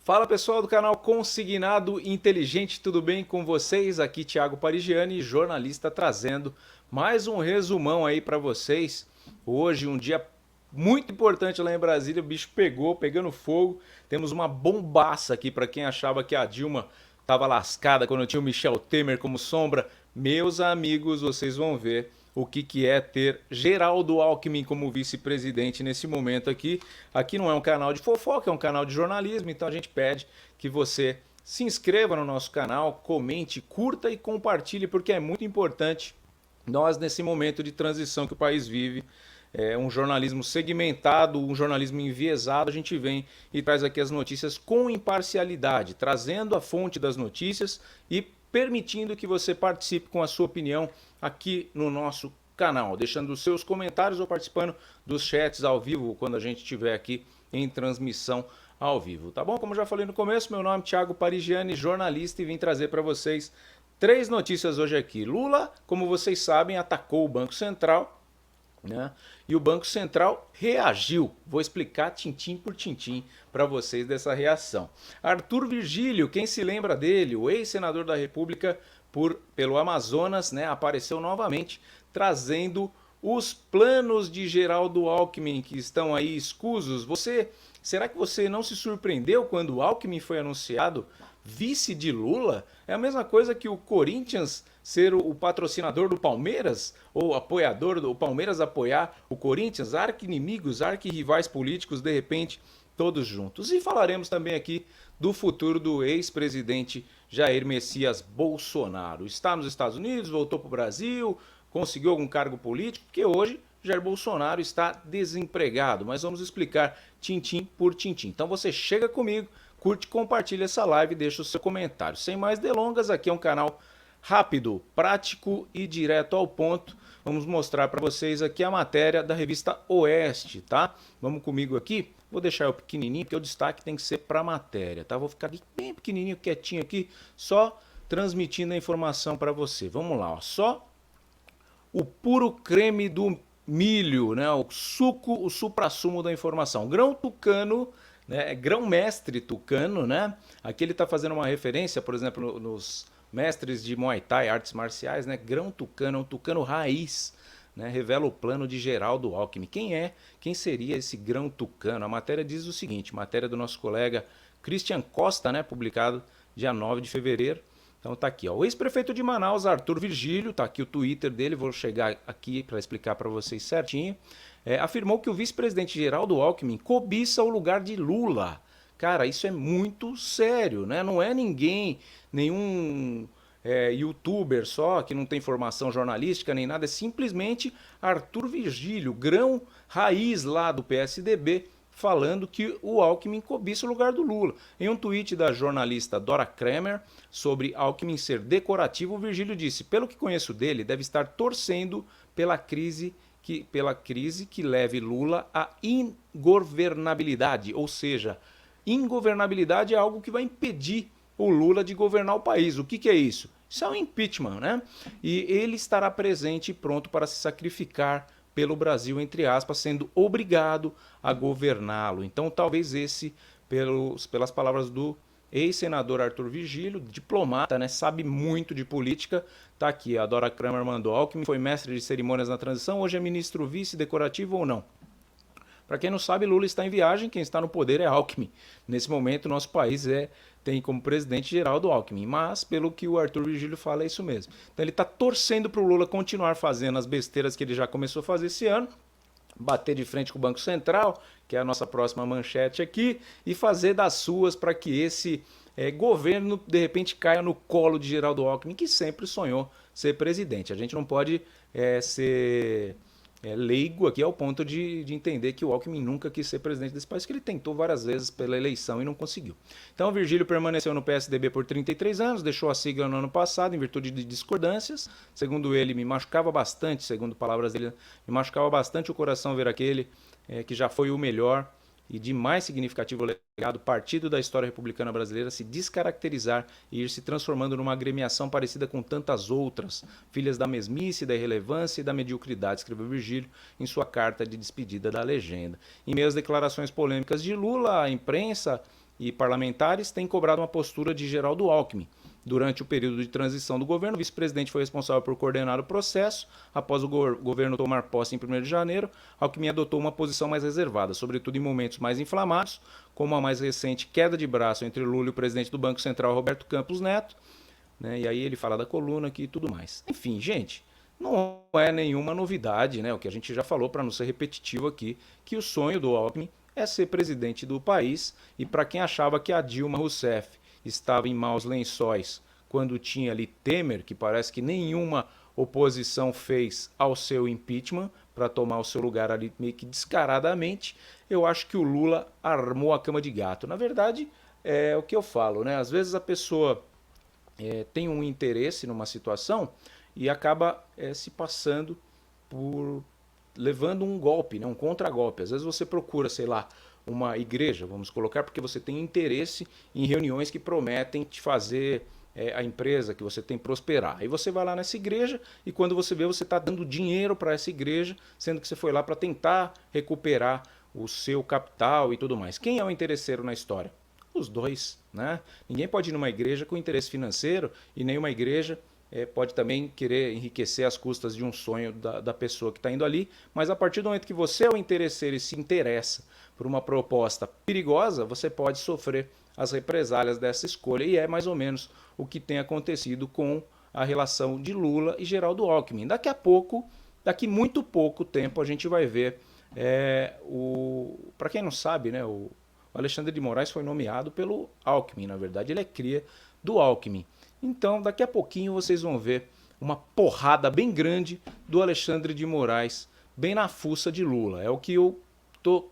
Fala pessoal do canal Consignado Inteligente, tudo bem com vocês? Aqui Thiago Parigiani, jornalista, trazendo mais um resumão aí para vocês. Hoje um dia muito importante lá em Brasília, o bicho pegando fogo. Temos uma bombaça aqui para quem achava que a Dilma estava lascada quando tinha o Michel Temer como sombra. Meus amigos, vocês vão ver o que é ter Geraldo Alckmin como vice-presidente nesse momento aqui. Aqui não é um canal de fofoca, é um canal de jornalismo, então a gente pede que você se inscreva no nosso canal, comente, curta e compartilhe, porque é muito importante nós, nesse momento de transição que o país vive, um jornalismo segmentado, um jornalismo enviesado, a gente vem e traz aqui as notícias com imparcialidade, trazendo a fonte das notícias e permitindo que você participe com a sua opinião aqui no nosso canal, deixando os seus comentários ou participando dos chats ao vivo quando a gente estiver aqui em transmissão ao vivo, tá bom? Como já falei no começo, meu nome é Thiago Parigiani, jornalista, e vim trazer para vocês 3 notícias hoje aqui. Lula, como vocês sabem, atacou o Banco Central, né? E o Banco Central reagiu. Vou explicar tintim por tintim para vocês dessa reação. Arthur Virgílio, quem se lembra dele, o ex-senador da República pelo Amazonas, né, apareceu novamente trazendo os planos de Geraldo Alckmin que estão aí escusos. Será que você não se surpreendeu quando o Alckmin foi anunciado vice de Lula? É a mesma coisa que o Corinthians ser o patrocinador do Palmeiras, ou apoiador do Palmeiras apoiar o Corinthians, arqui-inimigos, arqui-rivais políticos, de repente, todos juntos. E falaremos também aqui do futuro do ex-presidente Jair Messias Bolsonaro. Está nos Estados Unidos, voltou para o Brasil, conseguiu algum cargo político, porque hoje Jair Bolsonaro está desempregado, mas vamos explicar tintim por tintim. Então você chega comigo, curte, compartilha essa live e deixa o seu comentário. Sem mais delongas, aqui é um canal rápido, prático e direto ao ponto. Vamos mostrar para vocês aqui a matéria da revista Oeste, tá? Vamos comigo aqui. Vou deixar eu pequenininho, porque o destaque tem que ser para a matéria, tá? Vou ficar aqui bem pequenininho, quietinho aqui, só transmitindo a informação para você. Vamos lá, ó. Só o puro creme do milho, né? O suco, o suprassumo da informação. Grão tucano, né? Grão-mestre tucano, né? Aqui ele está fazendo uma referência, por exemplo, nos mestres de Muay Thai, artes marciais, né? Grão tucano, um tucano raiz, né? Revela o plano de Geraldo Alckmin. Quem seria esse grão tucano? A matéria diz o seguinte, matéria do nosso colega Christian Costa, né? Publicado dia 9 de fevereiro. Então tá aqui, ó. O ex-prefeito de Manaus, Arthur Virgílio, tá aqui o Twitter dele, vou chegar aqui para explicar para vocês certinho, afirmou que o vice-presidente Geraldo Alckmin cobiça o lugar de Lula. Cara, isso é muito sério, né? Não é nenhum youtuber só, que não tem formação jornalística nem nada, é simplesmente Arthur Virgílio, grão raiz lá do PSDB, falando que o Alckmin cobiça o lugar do Lula. Em um tweet da jornalista Dora Kramer sobre Alckmin ser decorativo, o Virgílio disse: pelo que conheço dele, deve estar torcendo pela crise que leve Lula à ingovernabilidade, ou seja, ingovernabilidade é algo que vai impedir o Lula de governar o país. O que é isso? Isso é um impeachment, né? E ele estará presente e pronto para se sacrificar pelo Brasil, entre aspas, sendo obrigado a governá-lo. Então, talvez pelas palavras do ex-senador Arthur Virgílio, diplomata, né, sabe muito de política. Tá aqui, a Dora Kramer mandou: Alckmin foi mestre de cerimônias na transição, hoje é ministro vice decorativo ou não? Para quem não sabe, Lula está em viagem, quem está no poder é Alckmin. Nesse momento, nosso país tem como presidente Geraldo Alckmin, mas pelo que o Arthur Virgílio fala, é isso mesmo. Então ele está torcendo para o Lula continuar fazendo as besteiras que ele já começou a fazer esse ano, bater de frente com o Banco Central, que é a nossa próxima manchete aqui, e fazer das suas para que esse governo, de repente, caia no colo de Geraldo Alckmin, que sempre sonhou ser presidente. A gente não pode ser leigo aqui ao ponto de entender que o Alckmin nunca quis ser presidente desse país, que ele tentou várias vezes pela eleição e não conseguiu. Então o Virgílio permaneceu no PSDB por 33 anos, deixou a sigla no ano passado em virtude de discordâncias. Segundo ele, me machucava bastante, segundo palavras dele, me machucava bastante o coração ver aquele que já foi o melhor e de mais significativo legado partido da história republicana brasileira se descaracterizar e ir se transformando numa agremiação parecida com tantas outras, filhas da mesmice, da irrelevância e da mediocridade, escreveu Virgílio em sua carta de despedida da legenda. Em meio às declarações polêmicas de Lula, a imprensa e parlamentares têm cobrado uma postura de Geraldo Alckmin. Durante o período de transição do governo, o vice-presidente foi responsável por coordenar o processo. Após o governo tomar posse em 1º de janeiro, Alckmin adotou uma posição mais reservada, sobretudo em momentos mais inflamados, como a mais recente queda de braço entre Lula e o presidente do Banco Central, Roberto Campos Neto, né? E aí ele fala da coluna aqui e tudo mais. Enfim, gente, não é nenhuma novidade, né? O que a gente já falou, para não ser repetitivo aqui, que o sonho do Alckmin é ser presidente do país, e para quem achava que a Dilma Rousseff estava em maus lençóis quando tinha ali Temer, que parece que nenhuma oposição fez ao seu impeachment para tomar o seu lugar ali meio que descaradamente, eu acho que o Lula armou a cama de gato. Na verdade, é o que eu falo, né? Às vezes a pessoa tem um interesse numa situação e acaba se passando por levando um golpe, né, um contragolpe. Às vezes você procura, sei lá, uma igreja, vamos colocar, porque você tem interesse em reuniões que prometem te fazer a empresa que você tem prosperar. Aí você vai lá nessa igreja e quando você vê, você está dando dinheiro para essa igreja, sendo que você foi lá para tentar recuperar o seu capital e tudo mais. Quem é o interesseiro na história? Os dois, né? Ninguém pode ir numa igreja com interesse financeiro e nenhuma igreja pode também querer enriquecer às custas de um sonho da pessoa que está indo ali, mas a partir do momento que você é o interesseiro e se interessa por uma proposta perigosa, você pode sofrer as represálias dessa escolha, e é mais ou menos o que tem acontecido com a relação de Lula e Geraldo Alckmin. Daqui a pouco, daqui muito pouco tempo, a gente vai ver para quem não sabe, né, o Alexandre de Moraes foi nomeado pelo Alckmin, na verdade ele é cria do Alckmin. Então, daqui a pouquinho vocês vão ver uma porrada bem grande do Alexandre de Moraes, bem na fuça de Lula. É o que eu tô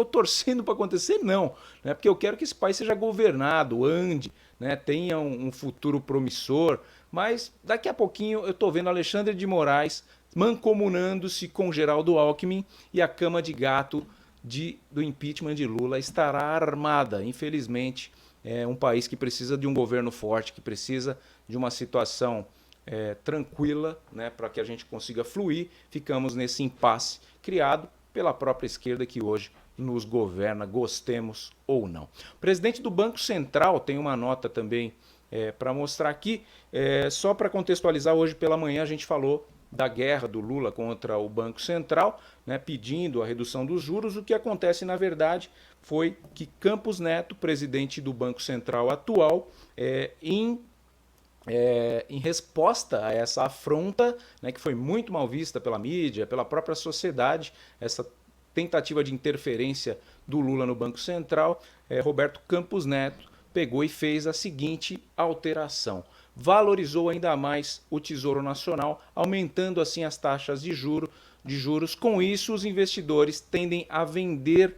torcendo para acontecer, não, né? Porque eu quero que esse país seja governado, ande, né? Tenha um futuro promissor, mas daqui a pouquinho eu tô vendo Alexandre de Moraes mancomunando-se com Geraldo Alckmin, e a cama de gato do impeachment de Lula estará armada, infelizmente. É um país que precisa de um governo forte, que precisa de uma situação tranquila, né, para que a gente consiga fluir. Ficamos nesse impasse criado pela própria esquerda que hoje nos governa, gostemos ou não. O presidente do Banco Central tem uma nota também para mostrar aqui. Só para contextualizar, hoje pela manhã a gente falou da guerra do Lula contra o Banco Central, né, pedindo a redução dos juros. O que acontece, na verdade, foi que Campos Neto, presidente do Banco Central atual, em resposta a essa afronta, né, que foi muito mal vista pela mídia, pela própria sociedade, essa tentativa de interferência do Lula no Banco Central, Roberto Campos Neto pegou e fez a seguinte alteração: valorizou ainda mais o Tesouro Nacional, aumentando assim as taxas de juros. Com isso, os investidores tendem a vender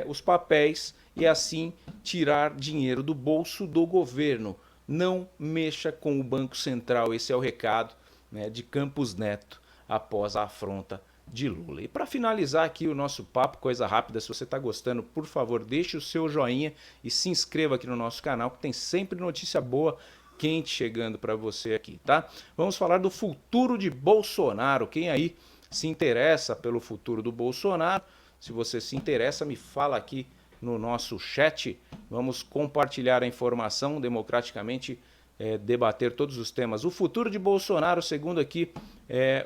os papéis e assim tirar dinheiro do bolso do governo. Não mexa com o Banco Central, esse é o recado, né, de Campos Neto após a afronta de Lula. E para finalizar aqui o nosso papo, coisa rápida, se você está gostando, por favor, deixe o seu joinha e se inscreva aqui no nosso canal, que tem sempre notícia boa, quente chegando para você aqui, tá? Vamos falar do futuro de Bolsonaro. Quem aí se interessa pelo futuro do Bolsonaro, se você se interessa, me fala aqui no nosso chat. Vamos compartilhar a informação democraticamente, debater todos os temas. O futuro de Bolsonaro, segundo aqui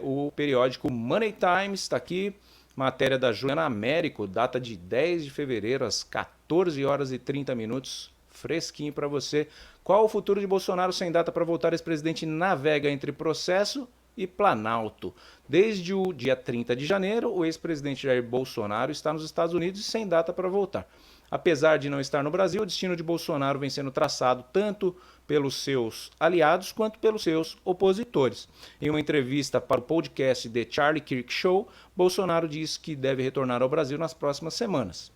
o periódico Money Times, está aqui, matéria da Juliana Américo, data de 10 de fevereiro, às 14 horas e 30 minutos, fresquinho para você. Qual o futuro de Bolsonaro sem data para voltar? Ex-presidente navega entre processo e Planalto. Desde o dia 30 de janeiro, o ex-presidente Jair Bolsonaro está nos Estados Unidos e sem data para voltar. Apesar de não estar no Brasil, o destino de Bolsonaro vem sendo traçado tanto pelos seus aliados quanto pelos seus opositores. Em uma entrevista para o podcast The Charlie Kirk Show, Bolsonaro disse que deve retornar ao Brasil nas próximas semanas.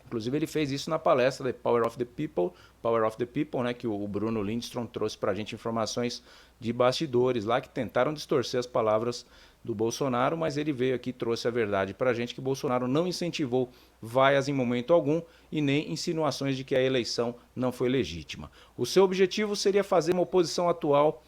Inclusive ele fez isso na palestra The Power of the People, né, que o Bruno Lindstrom trouxe para a gente informações de bastidores lá que tentaram distorcer as palavras do Bolsonaro, mas ele veio aqui e trouxe a verdade para a gente, que Bolsonaro não incentivou vaias em momento algum e nem insinuações de que a eleição não foi legítima. O seu objetivo seria fazer uma oposição atual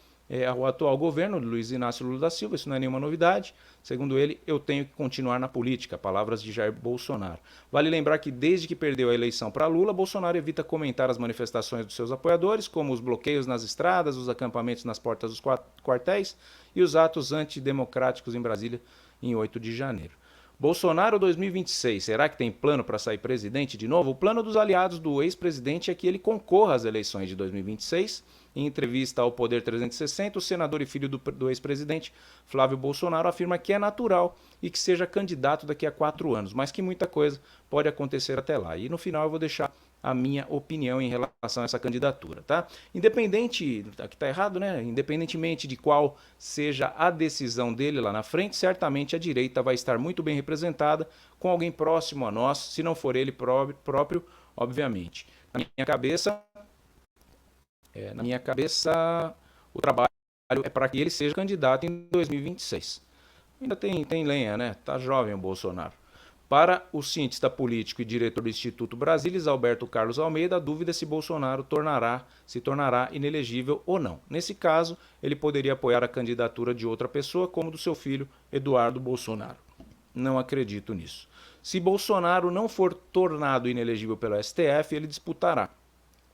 ao atual governo, Luiz Inácio Lula da Silva, isso não é nenhuma novidade. Segundo ele, eu tenho que continuar na política, palavras de Jair Bolsonaro. Vale lembrar que desde que perdeu a eleição para Lula, Bolsonaro evita comentar as manifestações dos seus apoiadores, como os bloqueios nas estradas, os acampamentos nas portas dos quartéis e os atos antidemocráticos em Brasília em 8 de janeiro. Bolsonaro 2026, será que tem plano para sair presidente de novo? O plano dos aliados do ex-presidente é que ele concorra às eleições de 2026. Em entrevista ao Poder 360, o senador e filho do ex-presidente, Flávio Bolsonaro, afirma que é natural e que seja candidato daqui a 4 anos, mas que muita coisa pode acontecer até lá. E no final eu vou deixar a minha opinião em relação a essa candidatura, tá? Independente, aqui tá errado, né? Independentemente de qual seja a decisão dele lá na frente, certamente a direita vai estar muito bem representada com alguém próximo a nós, se não for ele próprio, obviamente. Na minha cabeça, o trabalho é para que ele seja candidato em 2026. Ainda tem lenha, né? Tá jovem o Bolsonaro. Para o cientista político e diretor do Instituto Brasilis, Alberto Carlos Almeida, a dúvida é se Bolsonaro se tornará inelegível ou não. Nesse caso, ele poderia apoiar a candidatura de outra pessoa, como do seu filho Eduardo Bolsonaro. Não acredito nisso. Se Bolsonaro não for tornado inelegível pelo STF, ele disputará.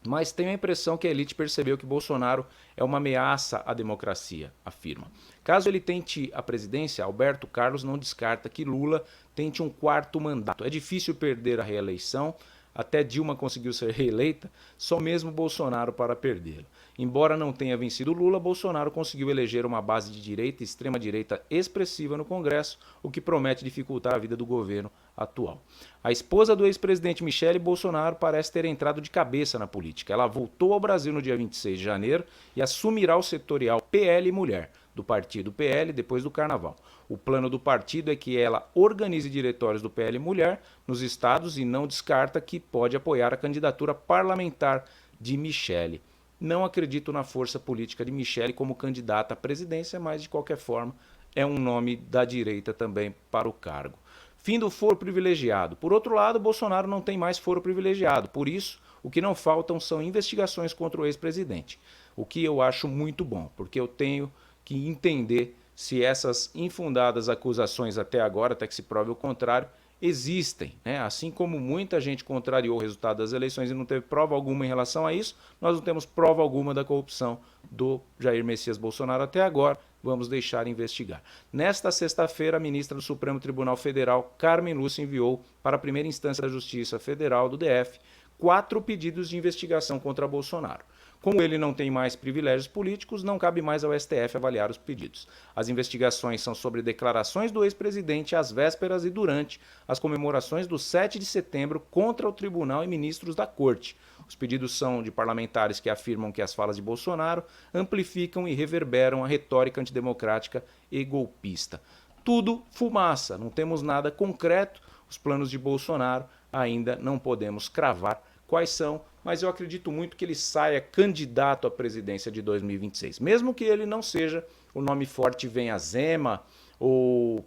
Mas tenho a impressão que a elite percebeu que Bolsonaro é uma ameaça à democracia, afirma. Caso ele tente a presidência, Alberto Carlos não descarta que Lula tente um 4º mandato. É difícil perder a reeleição, até Dilma conseguiu ser reeleita, só mesmo Bolsonaro para perdê-la. Embora não tenha vencido Lula, Bolsonaro conseguiu eleger uma base de direita e extrema-direita expressiva no Congresso, o que promete dificultar a vida do governo atual. A esposa do ex-presidente Michele Bolsonaro parece ter entrado de cabeça na política. Ela voltou ao Brasil no dia 26 de janeiro e assumirá o setorial PL Mulher, do partido PL, depois do Carnaval. O plano do partido é que ela organize diretórios do PL Mulher nos estados e não descarta que pode apoiar a candidatura parlamentar de Michele. Não acredito na força política de Michele como candidata à presidência, mas de qualquer forma é um nome da direita também para o cargo. Fim do foro privilegiado. Por outro lado, Bolsonaro não tem mais foro privilegiado. Por isso, o que não faltam são investigações contra o ex-presidente. O que eu acho muito bom, porque eu tenho que entender se essas infundadas acusações até agora, até que se prove o contrário, existem, né? Assim como muita gente contrariou o resultado das eleições e não teve prova alguma em relação a isso, nós não temos prova alguma da corrupção do Jair Messias Bolsonaro até agora. Vamos deixar investigar. Nesta sexta-feira, a ministra do Supremo Tribunal Federal, Carmen Lúcia, enviou para a primeira instância da Justiça Federal do DF 4 pedidos de investigação contra Bolsonaro. Como ele não tem mais privilégios políticos, não cabe mais ao STF avaliar os pedidos. As investigações são sobre declarações do ex-presidente às vésperas e durante as comemorações do 7 de setembro contra o tribunal e ministros da corte. Os pedidos são de parlamentares que afirmam que as falas de Bolsonaro amplificam e reverberam a retórica antidemocrática e golpista. Tudo fumaça, não temos nada concreto. Os planos de Bolsonaro ainda não podemos cravar quais são, mas eu acredito muito que ele saia candidato à presidência de 2026. Mesmo que ele não seja o nome forte, venha Zema ou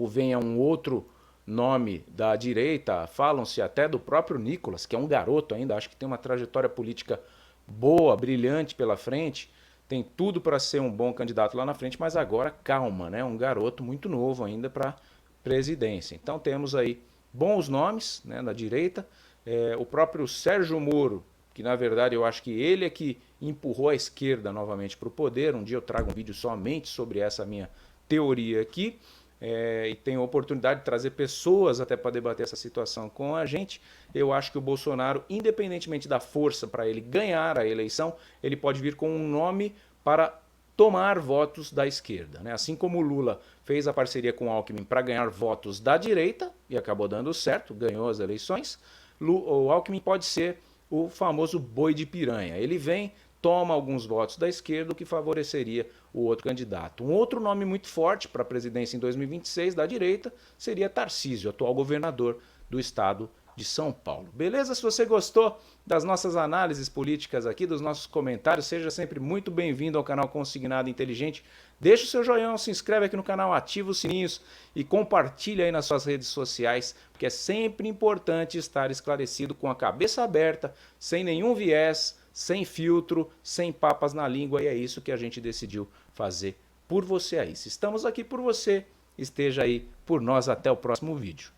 venha um outro nome da direita, falam-se até do próprio Nicolas, que é um garoto ainda, acho que tem uma trajetória política boa, brilhante pela frente, tem tudo para ser um bom candidato lá na frente, mas agora calma, né? Um garoto muito novo ainda para presidência. Então temos aí bons nomes, né, da direita, o próprio Sérgio Moro, que na verdade eu acho que ele é que empurrou a esquerda novamente para o poder. Um dia eu trago um vídeo somente sobre essa minha teoria aqui, e tenho a oportunidade de trazer pessoas até para debater essa situação com a gente. Eu acho que o Bolsonaro, independentemente da força para ele ganhar a eleição, ele pode vir com um nome para tomar votos da esquerda, né? Assim como o Lula fez a parceria com o Alckmin para ganhar votos da direita e acabou dando certo, ganhou as eleições, o Alckmin pode ser o famoso boi de piranha. Ele vem, toma alguns votos da esquerda, o que favoreceria o outro candidato. Um outro nome muito forte para a presidência em 2026 da direita seria Tarcísio, atual governador do estado de São Paulo. Beleza? Se você gostou das nossas análises políticas aqui, dos nossos comentários, seja sempre muito bem-vindo ao canal Consignado Inteligente. Deixa o seu joinha, se inscreve aqui no canal, ativa os sininhos e compartilha aí nas suas redes sociais, porque é sempre importante estar esclarecido, com a cabeça aberta, sem nenhum viés, sem filtro, sem papas na língua, e é isso que a gente decidiu fazer por você aí. Se estamos aqui por você, esteja aí por nós até o próximo vídeo.